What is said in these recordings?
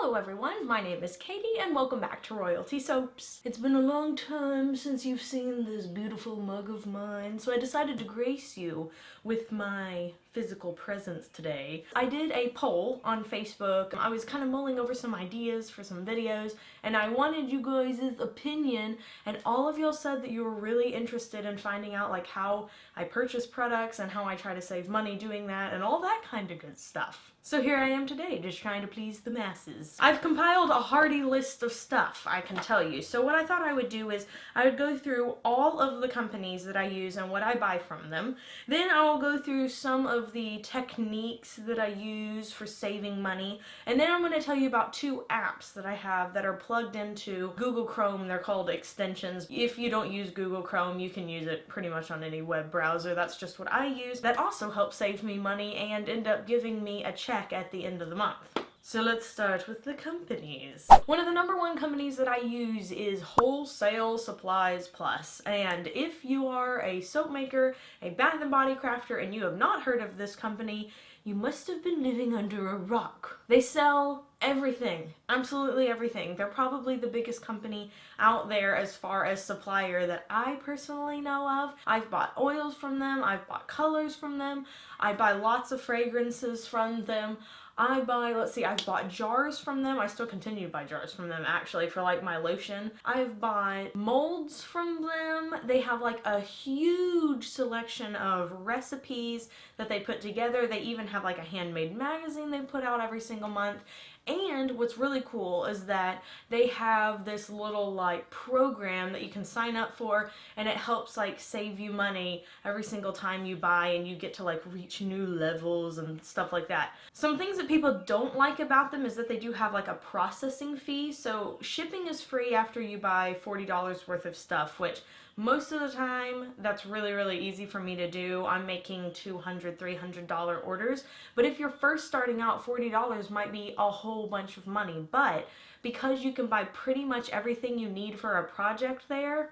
Hello everyone, my name is Katie and welcome back to Royalty Soaps. It's been a long time since you've seen this beautiful mug of mine, so I decided to grace you with my physical presence today. I did a poll on Facebook. I was kind of mulling over some ideas for some videos and I wanted you guys' opinion, and all of y'all said that you were really interested in finding out like how I purchase products and how I try to save money doing that and all that kind of good stuff. So here I am today, just trying to please the masses. I've compiled a hearty list of stuff, I can tell you. So what I thought I would do is I would go through all of the companies that I use and what I buy from them. Then I will go through some of the techniques that I use for saving money. And then I'm going to tell you about two apps that I have that are plugged into Google Chrome. They're called extensions. If you don't use Google Chrome, you can use it pretty much on any web browser. That's just what I use. That also helps save me money and end up giving me a check at the end of the month. So let's start with the companies. One of the #1 companies that I use is Wholesale Supplies Plus. And if you are a soap maker, a bath and body crafter, and you have not heard of this company, you must have been living under a rock. They sell everything, absolutely everything. They're probably the biggest company out there as far as supplier that I personally know of. I've bought oils from them, I've bought colors from them, I buy lots of fragrances from them. I've bought jars from them. I still continue to buy jars from them actually for like my lotion. I've bought molds from them. They have like a huge selection of recipes that they put together. They even have like a handmade magazine they put out every single month. And what's really cool is that they have this little like program that you can sign up for, and it helps like save you money every single time you buy, and you get to like reach new levels and stuff like that. Some things that people don't like about them is that they do have like a processing fee. So shipping is free after you buy $40 worth of stuff, which most of the time, that's really easy for me to do. I'm making $200, $300 orders. But if you're first starting out, $40 might be a whole bunch of money. But because you can buy pretty much everything you need for a project there,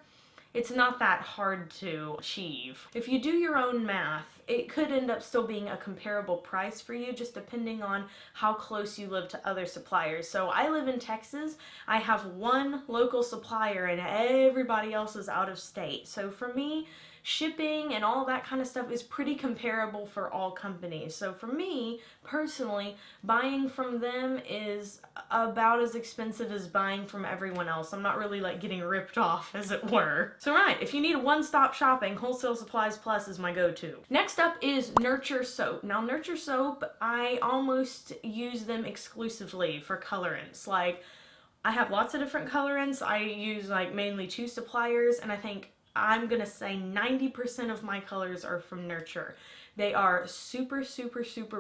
it's not that hard to achieve. If you do your own math, it could end up still being a comparable price for you, just depending on how close you live to other suppliers. So I live in Texas. I have one local supplier and everybody else is out of state. So for me, shipping and all that kind of stuff is pretty comparable for all companies. So for me, personally, buying from them is about as expensive as buying from everyone else. I'm not really like getting ripped off, as it were. So right, if you need a one-stop shopping, Wholesale Supplies Plus is my go-to. Next up is Nurture Soap. Now Nurture Soap, I almost use them exclusively for colorants. Like, I have lots of different colorants. I use like mainly 2 suppliers, and I think I'm gonna say 90% of my colors are from Nurture. They are super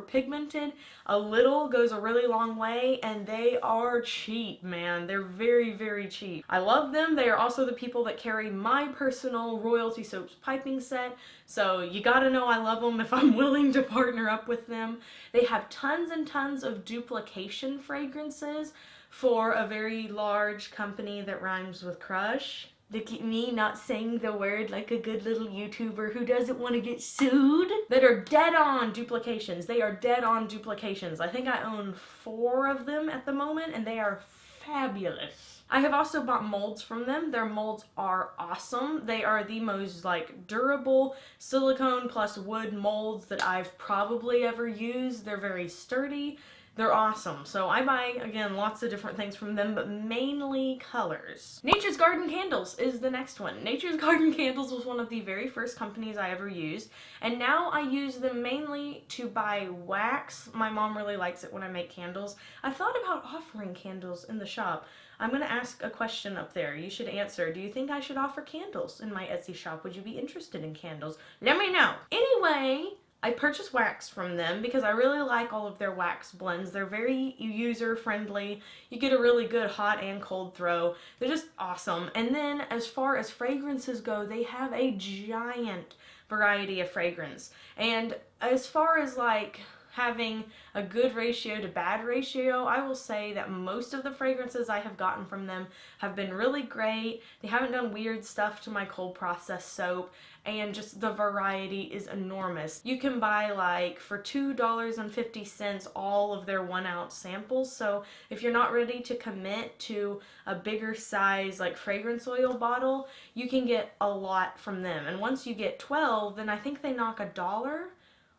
pigmented. A little goes a really long way, and they are cheap, man. They're very cheap. I love them. They are also the people that carry my personal Royalty Soaps piping set, so you gotta know I love them if I'm willing to partner up with them. They have tons and tons of duplication fragrances for a very large company that rhymes with crush. Look at me not saying the word like a good little YouTuber who doesn't want to get sued. That are dead on duplications. They are dead on duplications. I think I own 4 of them at the moment, and they are fabulous. I have also bought molds from them. Their molds are awesome. They are the most like durable silicone plus wood molds that I've probably ever used. They're very sturdy. They're awesome. So I buy, again, lots of different things from them, but mainly colors. Nature's Garden Candles is the next one. Nature's Garden Candles was one of the very first companies I ever used, and now I use them mainly to buy wax. My mom really likes it when I make candles. I thought about offering candles in the shop. I'm going to ask a question up there. You should answer. Do you think I should offer candles in my Etsy shop? Would you be interested in candles? Let me know. Anyway, I purchased wax from them because I really like all of their wax blends. They're very user-friendly. You get a really good hot and cold throw. They're just awesome. And then as far as fragrances go, they have a giant variety of fragrance. And as far as like having a good ratio to bad ratio, I will say that most of the fragrances I have gotten from them have been really great. They haven't done weird stuff to my cold process soap, and just the variety is enormous. You can buy like for $2.50 all of their 1 ounce samples, so if you're not ready to commit to a bigger size like fragrance oil bottle, you can get a lot from them. And once you get 12, then I think they knock $1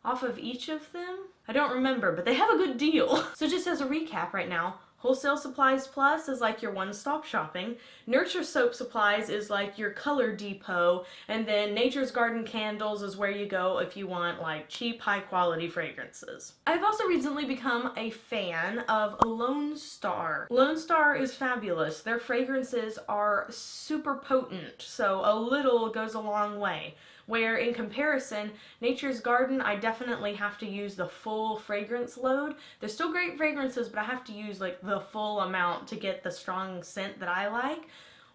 off of each of them. I don't remember, but they have a good deal. So just as a recap right now, Wholesale Supplies Plus is like your one-stop shopping. Nurture Soap Supplies is like your color depot. And then Nature's Garden Candles is where you go if you want like cheap, high-quality fragrances. I've also recently become a fan of Lone Star. Lone Star is fabulous. Their fragrances are super potent, so a little goes a long way. Where in comparison, Nature's Garden, I definitely have to use the full fragrance load. They're still great fragrances, but I have to use like the full amount to get the strong scent that I like.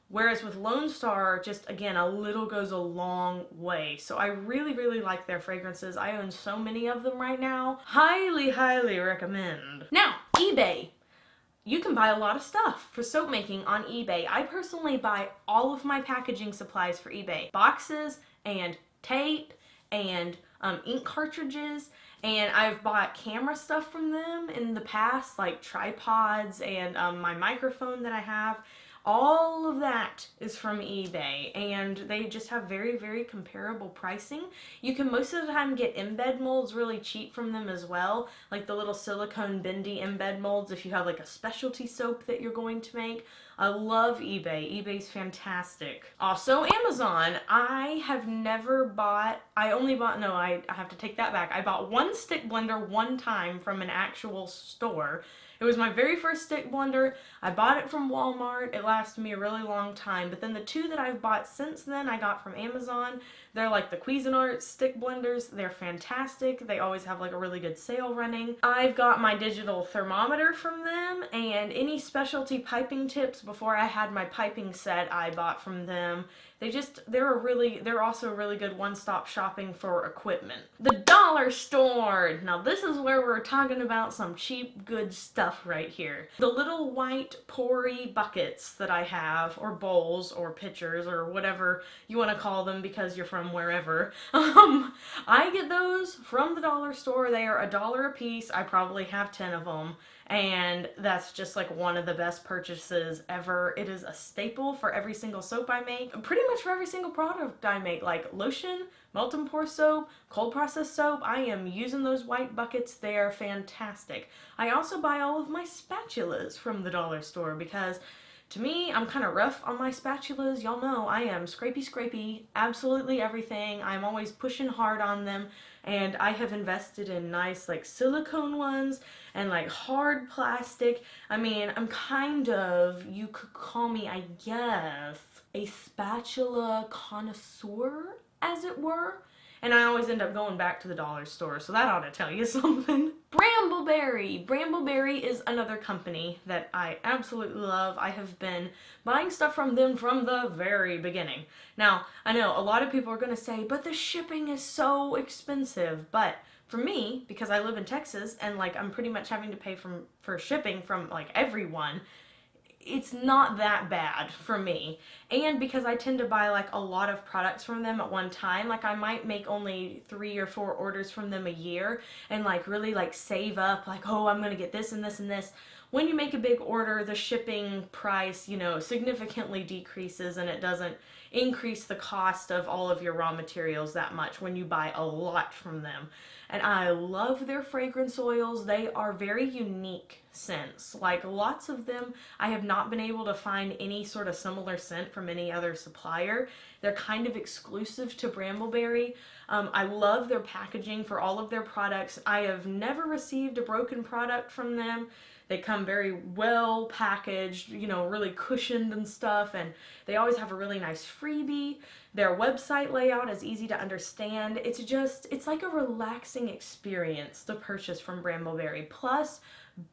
Whereas with Lone Star, just again, a little goes a long way. So I really, really like their fragrances. I own so many of them right now. Highly, highly recommend. Now, eBay. You can buy a lot of stuff for soap making on eBay. I personally buy all of my packaging supplies for eBay. Boxes and tape and ink cartridges, and I've bought camera stuff from them in the past, like tripods and my microphone that I have. All of that is from eBay, and they just have very, very comparable pricing. You can most of the time get embed molds really cheap from them as well, like the little silicone bendy embed molds if you have like a specialty soap that you're going to make. I love eBay. eBay's fantastic. Also, Amazon. I have never bought, I have to take that back. I bought one stick blender one time from an actual store. It was my very first stick blender. I bought it from Walmart. It lasted me a really long time. But then the two that I've bought since then I got from Amazon. They're like the Cuisinart stick blenders. They're fantastic. They always have like a really good sale running. I've got my digital thermometer from them, and any specialty piping tips before I had my piping set I bought from them. They're also a really good one-stop shopping for equipment. The dollar store. Now this is where we're talking about some cheap, good stuff right here. The little white pory buckets that I have, or bowls, or pitchers, or whatever you want to call them because you're from wherever. I get those from the dollar store. They are $1 a piece. I probably have 10 of them. And that's just like one of the best purchases ever. It is a staple for every single soap I make. Pretty much for every single product I make, like lotion, melt and pour soap, cold process soap. I am using those white buckets. They are fantastic. I also buy all of my spatulas from the dollar store because to me, I'm kind of rough on my spatulas. Y'all know I am scrapey, absolutely everything. I'm always pushing hard on them. And I have invested in nice like silicone ones and like hard plastic. I mean, I'm kind of, you could call me, I guess, a spatula connoisseur, as it were. And I always end up going back to the dollar store, so that ought to tell you something. Brambleberry. Brambleberry is another company that I absolutely love. I have been buying stuff from them from the very beginning. Now, I know a lot of people are going to say, but the shipping is so expensive. But for me, because I live in Texas and like I'm pretty much having to pay for shipping from like everyone, it's not that bad for me. And because I tend to buy like a lot of products from them at one time, like I might make only 3 or 4 orders from them a year and like really like save up like, oh, I'm gonna get this and this and this. When you make a big order, the shipping price, you know, significantly decreases, and it doesn't increase the cost of all of your raw materials that much when you buy a lot from them. And I love their fragrance oils. They are very unique scents. Like lots of them, I have not been able to find any sort of similar scent from any other supplier. They're kind of exclusive to Brambleberry. I love their packaging for all of their products. I have never received a broken product from them. They come very well packaged, you know, really cushioned and stuff, and they always have a really nice freebie. Their website layout is easy to understand. It's like a relaxing experience to purchase from Brambleberry. Plus,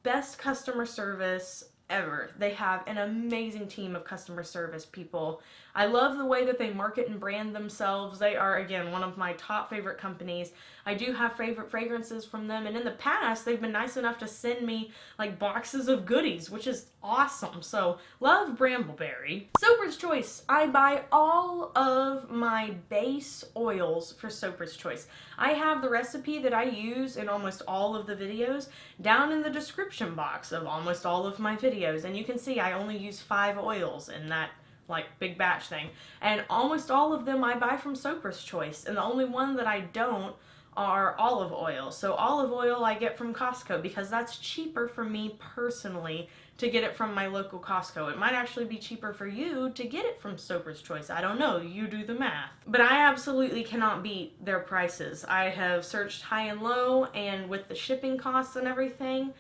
best customer service ever. They have an amazing team of customer service people. I love the way that they market and brand themselves. They are, again, one of my top favorite companies. I do have favorite fragrances from them, and in the past, they've been nice enough to send me like boxes of goodies, which is awesome. So, love Brambleberry. Sophies Choice. I buy all of my base oils for Sophies Choice. I have the recipe that I use in almost all of the videos down in the description box of almost all of my videos, and you can see I only use 5 oils in that like big batch thing, and almost all of them I buy from Sophies Choice, and the only one that I don't are olive oil. So olive oil I get from Costco because that's cheaper for me personally to get it from my local Costco. It might actually be cheaper for you to get it from Sophies Choice. I don't know, you do the math. But I absolutely cannot beat their prices. I have searched high and low, and with the shipping costs and everything,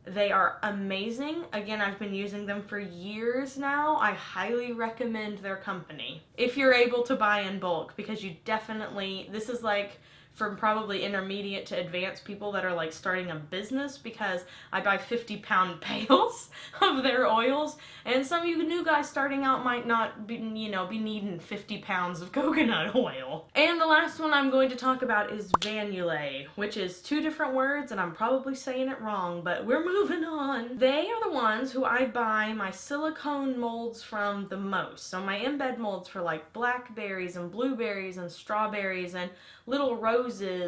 they are amazing. Again, I've been using them for years now. I highly recommend their company if you're able to buy in bulk, because you definitely, this is like from probably intermediate to advanced people that are like starting a business, because I buy 50-pound pails of their oils, and some of you new guys starting out might not be, be needing 50 pounds of coconut oil. And the last one I'm going to talk about is Euless, which is 2 different words, and I'm probably saying it wrong, but we're moving on. They are the ones who I buy my silicone molds from the most. So my embed molds for like blackberries and blueberries and strawberries and little roses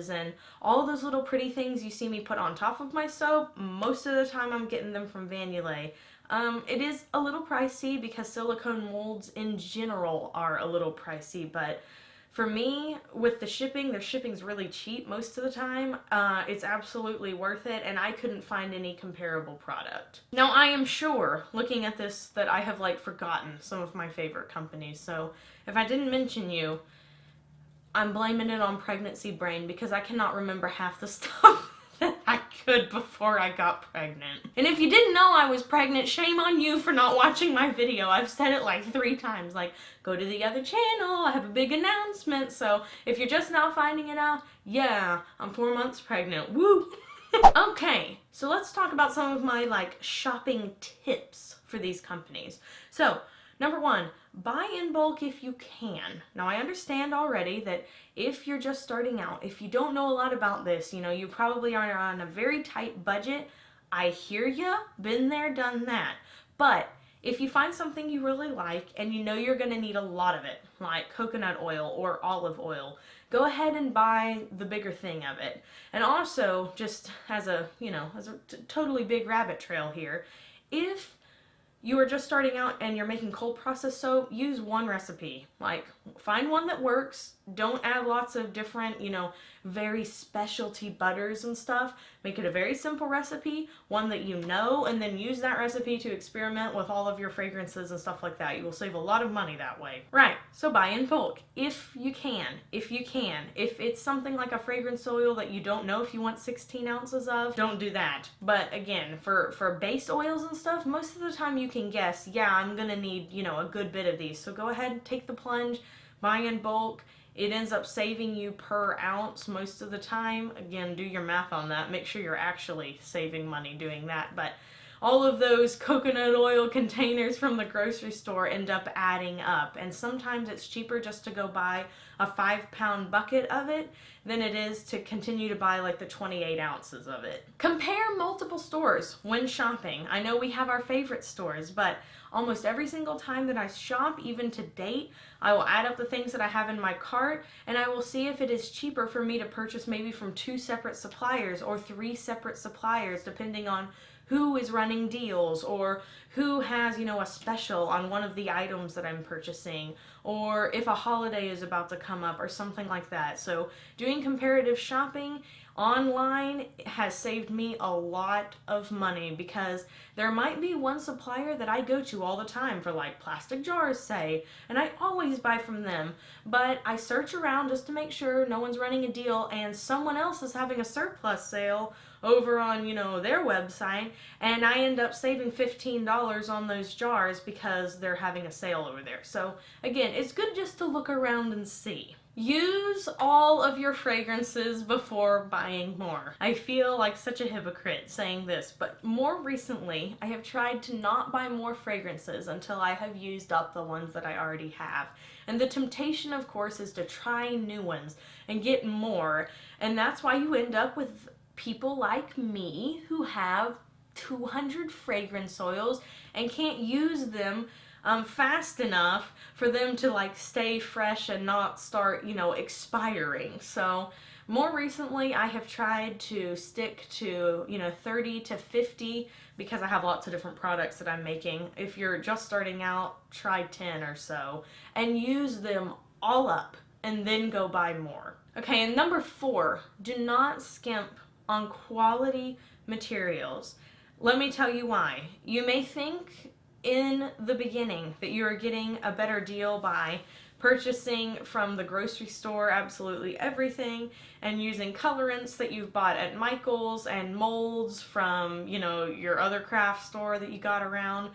and all those little pretty things you see me put on top of my soap, most of the time I'm getting them from Euless. It is a little pricey because silicone molds in general are a little pricey, but for me, with the shipping, their shipping's really cheap most of the time. It's absolutely worth it, and I couldn't find any comparable product. Now, I am sure, looking at this, that I have like forgotten some of my favorite companies, so if I didn't mention you, I'm blaming it on pregnancy brain, because I cannot remember half the stuff that I could before I got pregnant. And if you didn't know I was pregnant, shame on you for not watching my video. I've said it like 3 times, like, go to the other channel, I have a big announcement. So if you're just now finding it out, yeah, I'm 4 months pregnant, woo! Okay, so let's talk about some of my like shopping tips for these companies. So, number 1, buy in bulk if you can. Now, I understand already that if you're just starting out, if you don't know a lot about this, you probably are on a very tight budget. I hear ya, been there, done that. But if you find something you really like and you know you're going to need a lot of it, like coconut oil or olive oil, go ahead and buy the bigger thing of it. And also, just as a totally big rabbit trail here, if you are just starting out and you're making cold process soap, use one recipe. Like, find one that works. Don't add lots of different, very specialty butters and stuff. Make it a very simple recipe, one that you know, and then use that recipe to experiment with all of your fragrances and stuff like that. You will save a lot of money that way. Right, so buy in bulk if you can. If it's something like a fragrance oil that you don't know if you want 16 ounces of, don't do that. But again, for base oils and stuff, most of the time you can guess, yeah, I'm gonna need, a good bit of these. So go ahead, take the plunge, buy in bulk. It ends up saving you per ounce most of the time. Again, do your math on that. Make sure you're actually saving money doing that. But all of those coconut oil containers from the grocery store end up adding up. And sometimes it's cheaper just to go buy a 5-pound bucket of it than it is to continue to buy like the 28 ounces of it. Compare multiple stores when shopping. I know we have our favorite stores, but almost every single time that I shop, even to date, I will add up the things that I have in my cart, and I will see if it is cheaper for me to purchase maybe from 2 separate suppliers or 3 separate suppliers, depending on who is running deals or who has, a special on one of the items that I'm purchasing, or if a holiday is about to come up or something like that. So doing comparative shopping online has saved me a lot of money, because there might be one supplier that I go to all the time for like plastic jars, say, and I always buy from them, but I search around just to make sure no one's running a deal and someone else is having a surplus sale over on, their website, and I end up saving $15 on those jars because they're having a sale over there. So again, it's good just to look around and see. Use all of your fragrances before buying more. I feel like such a hypocrite saying this, but more recently, I have tried to not buy more fragrances until I have used up the ones that I already have. And the temptation, of course, is to try new ones and get more. And that's why you end up with people like me who have 200 fragrance oils and can't use them fast enough for them to like stay fresh and not start, expiring. So more recently I have tried to stick to, 30 to 50 because I have lots of different products that I'm making. If you're just starting out, try 10 or so and use them all up and then go buy more. Okay, and number 4, do not skimp on quality materials. Let me tell you why. You may think in the beginning that you are getting a better deal by purchasing from the grocery store absolutely everything and using colorants that you've bought at Michael's and molds from, your other craft store that you got around.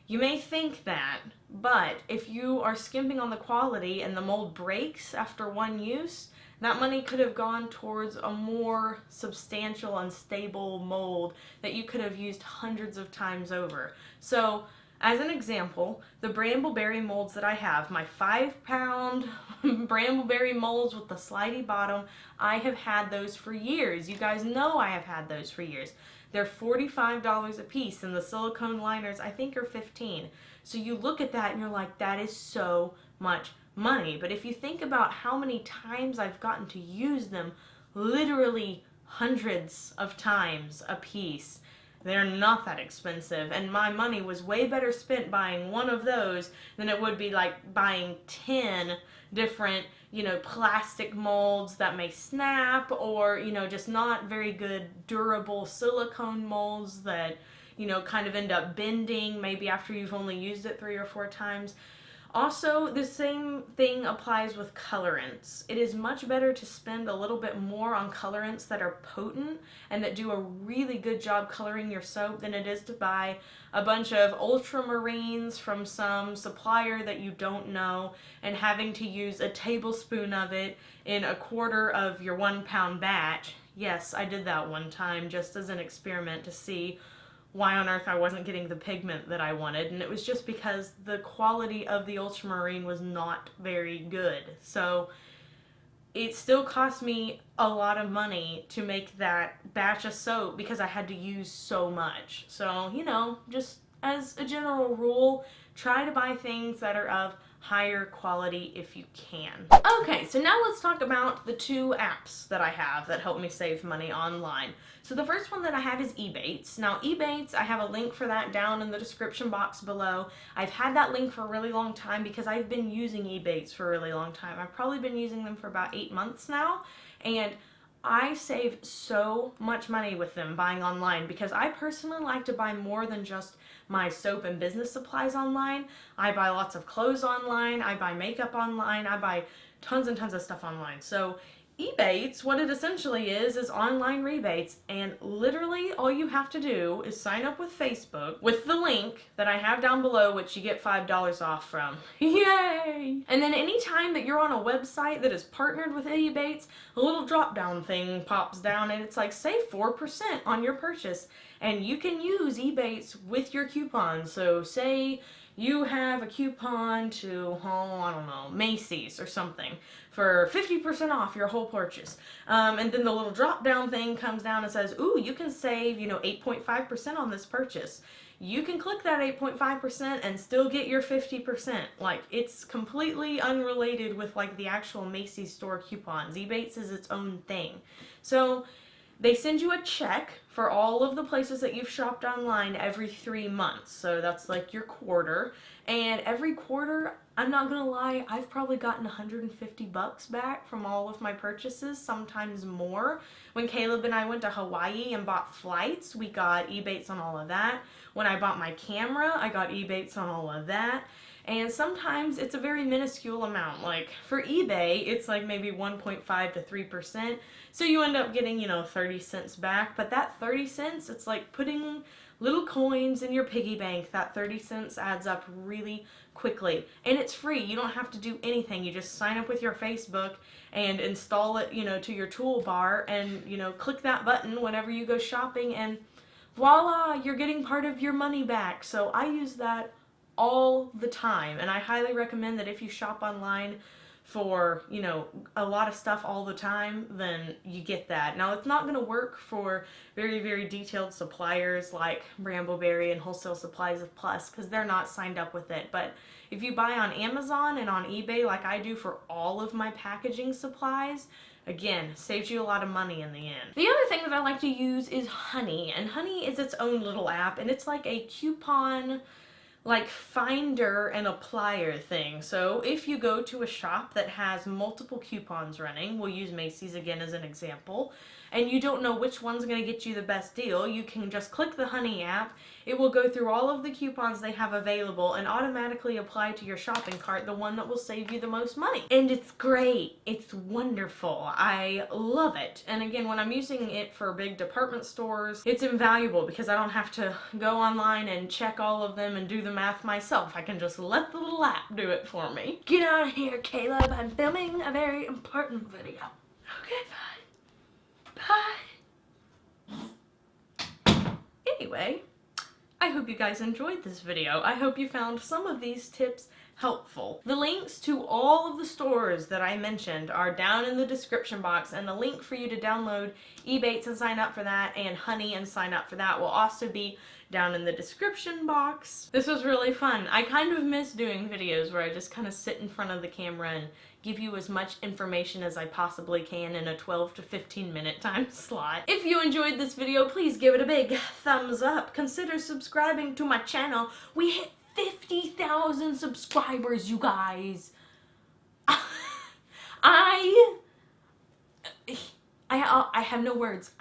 You may think that, but if you are skimping on the quality and the mold breaks after one use, that money could have gone towards a more substantial and stable mold that you could have used hundreds of times over. So, as an example, the Brambleberry molds that I have, my 5-pound Brambleberry molds with the slidey bottom, I have had those for years. You guys know I have had those for years. They're $45 a piece, and the silicone liners I think are $15. So you look at that and you're like, that is so much money. But if you think about how many times I've gotten to use them, literally hundreds of times a piece, they're not that expensive, and my money was way better spent buying one of those than it would be like buying 10 different, plastic molds that may snap, or, just not very good durable silicone molds that, kind of end up bending maybe after you've only used it 3 or 4 times. Also, the same thing applies with colorants. It is much better to spend a little bit more on colorants that are potent and that do a really good job coloring your soap than it is to buy a bunch of ultramarines from some supplier that you don't know and having to use a tablespoon of it in a quarter of your 1-pound batch. Yes, I did that one time just as an experiment to see why on earth I wasn't getting the pigment that I wanted, and it was just because the quality of the ultramarine was not very good. So it still cost me a lot of money to make that batch of soap because I had to use so much. So, just as a general rule, try to buy things that are of higher quality if you can. Okay, so now let's talk about the 2 apps that I have that help me save money online. So the first one that I have is Ebates. Now Ebates, I have a link for that down in the description box below. I've had that link for a really long time because I've been using Ebates for a really long time. I've probably been using them for about 8 months now, and I save so much money with them buying online because I personally like to buy more than just my soap and business supplies online. I buy lots of clothes online, I buy makeup online, I buy tons and tons of stuff online. So Ebates, what it essentially is online rebates, and literally all you have to do is sign up with Facebook with the link that I have down below, which you get $5 off from. Yay! And then anytime that you're on a website that is partnered with Ebates, a little drop down thing pops down and it's like, save 4% on your purchase, and you can use Ebates with your coupon. So say you have a coupon to, I don't know, Macy's or something for 50% off your whole purchase. And then the little drop down thing comes down and says, ooh, you can save, 8.5% on this purchase. You can click that 8.5% and still get your 50%. Like, it's completely unrelated with like the actual Macy's store coupons. Ebates is its own thing. So they send you a check for all of the places that you've shopped online every 3 months. So that's like your quarter. And every quarter, I'm not gonna lie, I've probably gotten $150 back from all of my purchases, sometimes more. When Caleb and I went to Hawaii and bought flights, we got Ebates on all of that. When I bought my camera, I got Ebates on all of that. And sometimes it's a very minuscule amount. Like for eBay, it's like maybe 1.5 to 3%. So you end up getting, 30 cents back. But that 30 cents, it's like putting little coins in your piggy bank. That 30 cents adds up really quickly. And it's free. You don't have to do anything. You just sign up with your Facebook and install it, to your toolbar and, click that button whenever you go shopping and voila, you're getting part of your money back. So I use that all the time, and I highly recommend that if you shop online for, a lot of stuff all the time, then you get that. Now, it's not going to work for very, very detailed suppliers like Brambleberry and Wholesale Supplies of Plus, because they're not signed up with it. But if you buy on Amazon and on eBay like I do for all of my packaging supplies, again, saves you a lot of money in the end. The other thing that I like to use is Honey, and Honey is its own little app, and it's like a coupon finder and applier thing. So if you go to a shop that has multiple coupons running, we'll use Macy's again as an example, and you don't know which one's going to get you the best deal, you can just click the Honey app. It will go through all of the coupons they have available and automatically apply to your shopping cart the one that will save you the most money. And it's great. It's wonderful. I love it. And again, when I'm using it for big department stores, it's invaluable because I don't have to go online and check all of them and do the math myself. I can just let the little app do it for me. Get out of here, Caleb. I'm filming a very important video. Okay, bye. Anyway, I hope you guys enjoyed this video. I hope you found some of these tips helpful. The links to all of the stores that I mentioned are down in the description box, and the link for you to download Ebates and sign up for that, and Honey and sign up for that will also be down in the description box. This was really fun. I kind of miss doing videos where I just kind of sit in front of the camera and give you as much information as I possibly can in a 12 to 15 minute time slot. If you enjoyed this video, please give it a big thumbs up. Consider subscribing to my channel. We hit 50,000 subscribers, you guys. I have no words.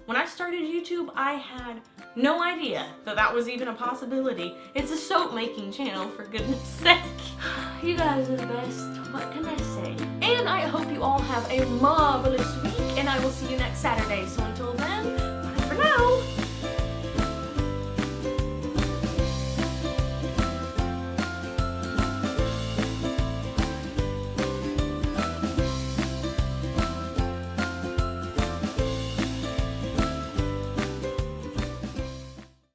When I started YouTube, I had no idea that that was even a possibility. It's a soap making channel, for goodness sake. You guys are the best. What can I say? And I hope you all have a marvelous week, and I will see you next Saturday. So until